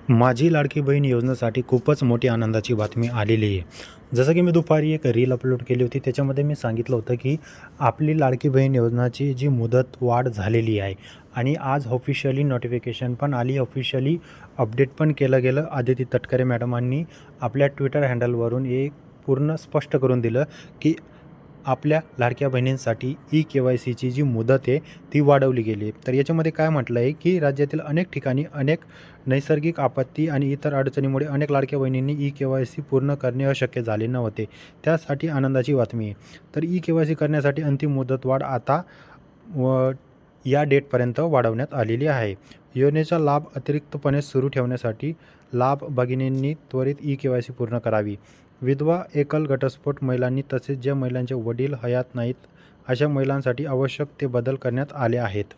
माझी लाडकी बहीण योजनेसाठी खूपच मोठी आनंदाची बातमी आलेली आहे। जसं की मी दुपारी एक रील अपलोड केली होती, त्याच्यामध्ये मी सांगितलं होतं की आपली लाडकी बहीण योजनाची जी मुदत वाढ झालेली आहे आणि आज ऑफिशियली नोटिफिकेशन पण आली, ऑफिशियली अपडेट पण केलं गेलं। आदिती तटकरे मॅडमांनी आपल्या ट्विटर हँडलवरून एक पूर्ण स्पष्ट करून दिलं की आपल्या लाडक्या बहिणींसाठी ई-के-वाय-सीची जी मुदत आहे ती वाढवली गेली आहे। तर याच्यामध्ये काय म्हटलं आहे की राज्यातील अनेक ठिकाणी अनेक नैसर्गिक आपत्ती आणि इतर अडचणीमुळे अनेक लाडक्या बहिणींनी ई-के-वाय-सी पूर्ण करणे अशक्य झाले नव्हते। त्यासाठी आनंदाची बातमी आहे। तर ई-के-वाय-सी करण्यासाठी अंतिम मुदतवाढ आता व या डेटपर्यंत वाढवण्यात आलेली आहे। योजनेचा लाभ अतिरिक्तपणे सुरू ठेवण्यासाठी लाभ भगिनींनी त्वरित ई-के-वाय-सी पूर्ण करावी। विधवा, एकल, घटस्फोट महिलांनी तसेच ज्या महिलांचे वडील हयात नाहीत अशा महिलांसाठी आवश्यक ते बदल करण्यात आले आहेत।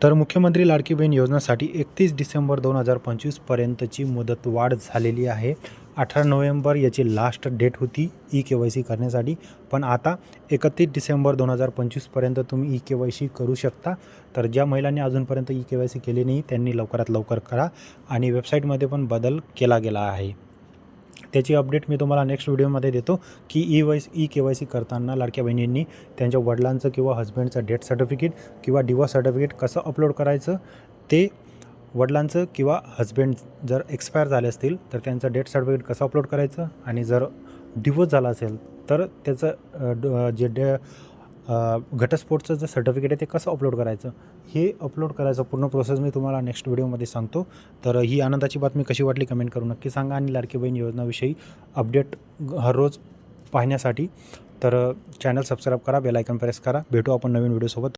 तर मुख्यमंत्री लाडकी बहीण योजनेसाठी 31 डिसेंबर 2025 पर्यंतची मुदतवाढ झालेली आहे। 18 नोव्हेंबर याची लास्ट डेट होती ई-के-वाय-सी करण्यासाठी, पण आता 31 डिसेंबर 2025 पर्यंत तुम्ही ई-के-वाय-सी करू शकता। तर ज्या महिलांनी अजूनपर्यंत ई-के-वाय-सी केली नाही त्यांनी लवकरात लवकर करा आणि वेबसाईटमध्ये पण बदल केला गेला आहे। त्याची अपडेट मी तुम्हाला नेक्स्ट व्हिडिओमध्ये देतो की ई-के-वाय-सी करताना लाडक्या बहिणींनी त्यांच्या वडिलांचं किंवा हस्बंडचं डेथ सर्टिफिकेट किंवा डिवोर्स सर्टिफिकेट कसं अपलोड करायचं, ते वडिलांचं किंवा हस्बंड जर एक्सपायर झाले असतील तर त्यांचं डेथ सर्टिफिकेट कसं अपलोड करायचं आणि जर डिवोर्स झाला असेल तर त्याचं घटस्फोटचं जे सर्टिफिकेट आहे ते कसं अपलोड करायचं, हे अपलोड करायचं पूर्ण प्रोसेस मी तुम्हाला नेक्स्ट व्हिडिओमध्ये सांगतो। तर ही आनंदाची बातमी कशी वाटली कमेंट करून नक्की सांगा आणि लाडकी बहीण योजनाविषयी अपडेट हर रोज पाहण्यासाठी तर चॅनल सबस्क्राईब करा, बेल आयकॉन प्रेस करा। भेटू आपण नवीन व्हिडिओसोबत।